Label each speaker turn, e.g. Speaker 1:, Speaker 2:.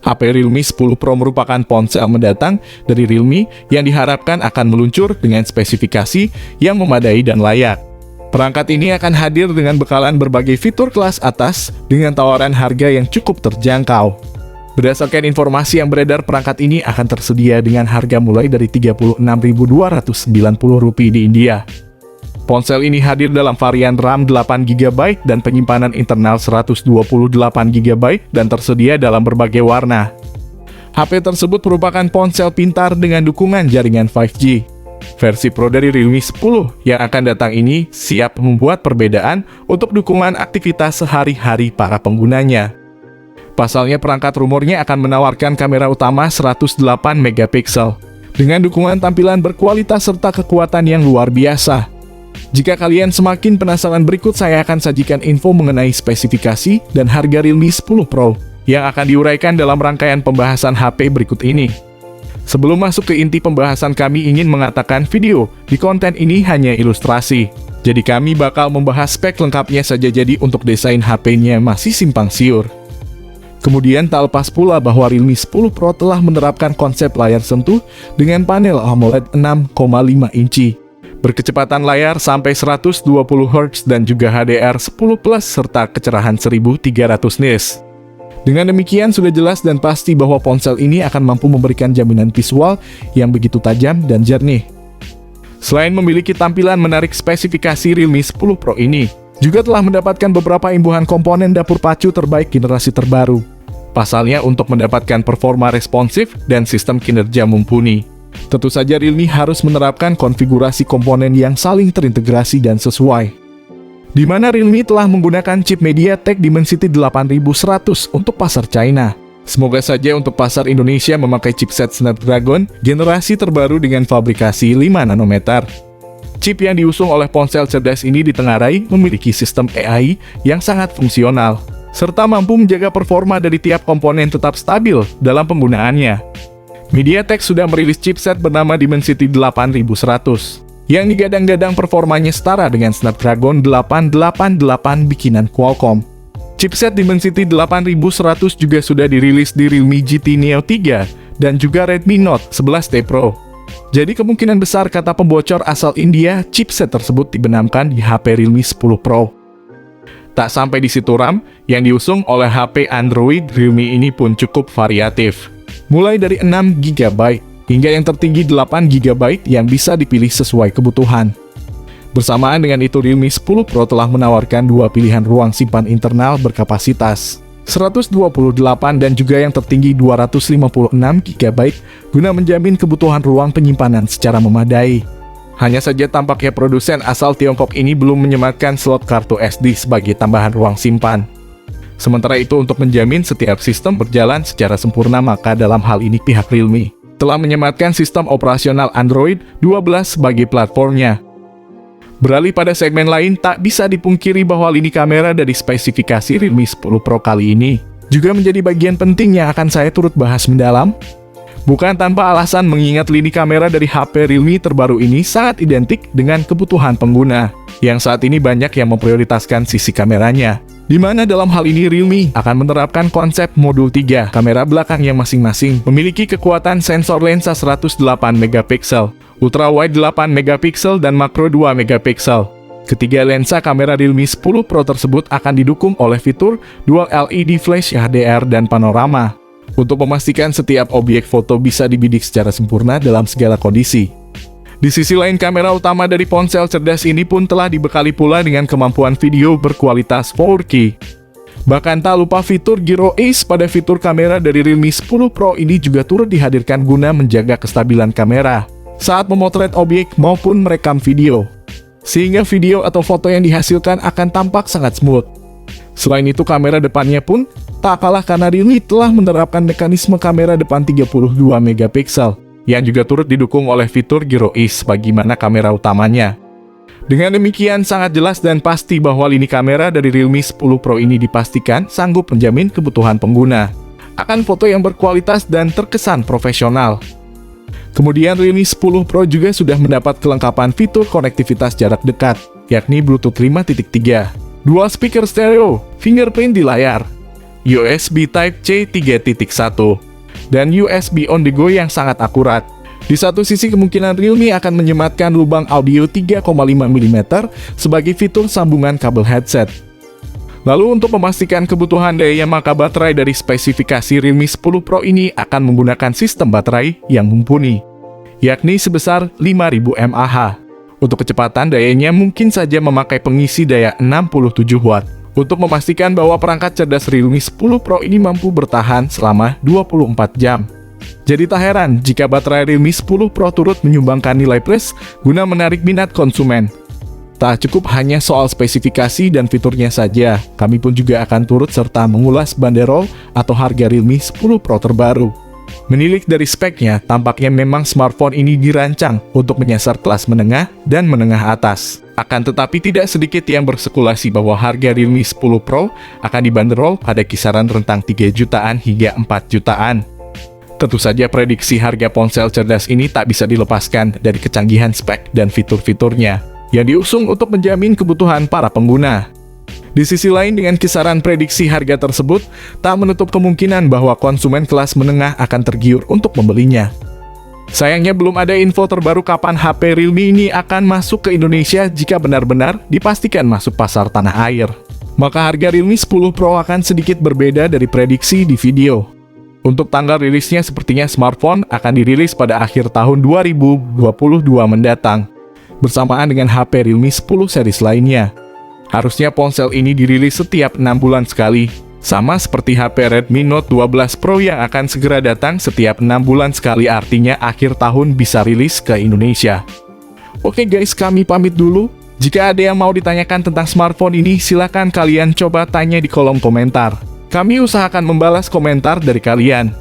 Speaker 1: HP Realme 10 Pro merupakan ponsel mendatang dari Realme yang diharapkan akan meluncur dengan spesifikasi yang memadai dan layak. Perangkat ini akan hadir dengan bekalan berbagai fitur kelas atas dengan tawaran harga yang cukup terjangkau. Berdasarkan informasi yang beredar, perangkat ini akan tersedia dengan harga mulai dari Rp36.290 di India. Ponsel ini hadir dalam varian RAM 8GB dan penyimpanan internal 128GB dan tersedia dalam berbagai warna. HP tersebut merupakan ponsel pintar dengan dukungan jaringan 5G. Versi Pro dari Realme 10 yang akan datang ini siap membuat perbedaan untuk dukungan aktivitas sehari-hari para penggunanya. Pasalnya, perangkat rumornya akan menawarkan kamera utama 108MP dengan dukungan tampilan berkualitas serta kekuatan yang luar biasa. Jika kalian semakin penasaran, berikut saya akan sajikan info mengenai spesifikasi dan harga Realme 10 Pro yang akan diuraikan dalam rangkaian pembahasan HP berikut ini. Sebelum masuk ke inti pembahasan, kami ingin mengatakan video di konten ini hanya ilustrasi. Jadi kami bakal membahas spek lengkapnya saja, jadi untuk desain HP-nya masih simpang siur. Kemudian tak lepas pula bahwa Realme 10 Pro telah menerapkan konsep layar sentuh dengan panel AMOLED 6,5 inci. Berkecepatan layar sampai 120Hz dan juga HDR10+ serta kecerahan 1300 nits. Dengan demikian sudah jelas dan pasti bahwa ponsel ini akan mampu memberikan jaminan visual yang begitu tajam dan jernih. Selain memiliki tampilan menarik, spesifikasi Realme 10 Pro ini juga telah mendapatkan beberapa imbuhan komponen dapur pacu terbaik generasi terbaru. Pasalnya, untuk mendapatkan performa responsif dan sistem kinerja mumpuni, tentu saja Realme harus menerapkan konfigurasi komponen yang saling terintegrasi dan sesuai. Di mana Realme telah menggunakan chip MediaTek Dimensity 8100 untuk pasar China. Semoga saja untuk pasar Indonesia memakai chipset Snapdragon generasi terbaru dengan fabrikasi 5 nanometer. Chip yang diusung oleh ponsel cerdas ini ditengarai memiliki sistem AI yang sangat fungsional, serta mampu menjaga performa dari tiap komponen tetap stabil dalam penggunaannya. MediaTek sudah merilis chipset bernama Dimensity 8100, yang digadang-gadang performanya setara dengan Snapdragon 888 bikinan Qualcomm. Chipset Dimensity 8100 juga sudah dirilis di Realme GT Neo 3 dan juga Redmi Note 11T Pro. Jadi kemungkinan besar, kata pembocor asal India, chipset tersebut dibenamkan di HP Realme 10 Pro. Tak sampai di situ, RAM yang diusung oleh HP Android Realme ini pun cukup variatif. Mulai dari 6GB hingga yang tertinggi 8GB yang bisa dipilih sesuai kebutuhan. Bersamaan dengan itu, Realme 10 Pro telah menawarkan dua pilihan ruang simpan internal berkapasitas 128 dan juga yang tertinggi 256GB guna menjamin kebutuhan ruang penyimpanan secara memadai. Hanya saja tampaknya produsen asal Tiongkok ini belum menyematkan slot kartu SD sebagai tambahan ruang simpan. Sementara itu, untuk menjamin setiap sistem berjalan secara sempurna, maka dalam hal ini pihak Realme telah menyematkan sistem operasional Android 12 sebagai platformnya. Beralih pada segmen lain, tak bisa dipungkiri bahwa lini kamera dari spesifikasi Realme 10 Pro kali ini juga menjadi bagian penting yang akan saya turut bahas mendalam. Bukan tanpa alasan, mengingat lini kamera dari HP Realme terbaru ini sangat identik dengan kebutuhan pengguna, yang saat ini banyak yang memprioritaskan sisi kameranya. Di mana dalam hal ini Realme akan menerapkan konsep modul 3 kamera belakang yang masing-masing memiliki kekuatan sensor lensa 108MP, ultra wide 8MP dan makro 2MP. Ketiga lensa kamera Realme 10 Pro tersebut akan didukung oleh fitur Dual LED Flash HDR dan panorama, untuk memastikan setiap objek foto bisa dibidik secara sempurna dalam segala kondisi. Di sisi lain, kamera utama dari ponsel cerdas ini pun telah dibekali pula dengan kemampuan video berkualitas 4K. Bahkan tak lupa fitur Gyro Ace pada fitur kamera dari Realme 10 Pro ini juga turut dihadirkan guna menjaga kestabilan kamera saat memotret objek maupun merekam video, sehingga video atau foto yang dihasilkan akan tampak sangat smooth. Selain itu, kamera depannya pun tak kalah karena Realme telah menerapkan mekanisme kamera depan 32MP yang juga turut didukung oleh fitur Gyro Ace bagaimana kamera utamanya. Dengan demikian, sangat jelas dan pasti bahwa lini kamera dari Realme 10 Pro ini dipastikan sanggup menjamin kebutuhan pengguna akan foto yang berkualitas dan terkesan profesional. Kemudian Realme 10 Pro juga sudah mendapat kelengkapan fitur konektivitas jarak dekat, yakni Bluetooth 5.3, dual speaker stereo, fingerprint di layar, USB Type-C 3.1, dan USB on the go yang sangat akurat. Di satu sisi kemungkinan Realme akan menyematkan lubang audio 3,5 mm sebagai fitur sambungan kabel headset. Lalu untuk memastikan kebutuhan daya, maka baterai dari spesifikasi Realme 10 Pro ini akan menggunakan sistem baterai yang mumpuni, yakni sebesar 5000 mAh. Untuk kecepatan dayanya mungkin saja memakai pengisi daya 67 Watt. Untuk memastikan bahwa perangkat cerdas Realme 10 Pro ini mampu bertahan selama 24 jam. Jadi tak heran jika baterai Realme 10 Pro turut menyumbangkan nilai plus guna menarik minat konsumen. Tak cukup hanya soal spesifikasi dan fiturnya saja, kami pun juga akan turut serta mengulas banderol atau harga Realme 10 Pro terbaru. Menilik dari speknya, tampaknya memang smartphone ini dirancang untuk menyasar kelas menengah dan menengah atas. Akan tetapi tidak sedikit yang berspekulasi bahwa harga Realme 10 Pro akan dibanderol pada kisaran rentang 3 jutaan hingga 4 jutaan. Tentu saja prediksi harga ponsel cerdas ini tak bisa dilepaskan dari kecanggihan spek dan fitur-fiturnya yang diusung untuk menjamin kebutuhan para pengguna. Di sisi lain, dengan kisaran prediksi harga tersebut, tak menutup kemungkinan bahwa konsumen kelas menengah akan tergiur untuk membelinya. Sayangnya belum ada info terbaru kapan HP Realme ini akan masuk ke Indonesia jika benar-benar dipastikan masuk pasar tanah air. Maka harga Realme 10 Pro akan sedikit berbeda dari prediksi di video. Untuk tanggal rilisnya sepertinya smartphone akan dirilis pada akhir tahun 2022 mendatang, bersamaan dengan HP Realme 10 series lainnya. Harusnya ponsel ini dirilis setiap 6 bulan sekali, sama seperti HP Redmi Note 12 Pro yang akan segera datang setiap 6 bulan sekali, artinya akhir tahun bisa rilis ke Indonesia. Oke guys, kami pamit dulu. Jika ada yang mau ditanyakan tentang smartphone ini, silakan kalian coba tanya di kolom komentar. Kami usahakan membalas komentar dari kalian.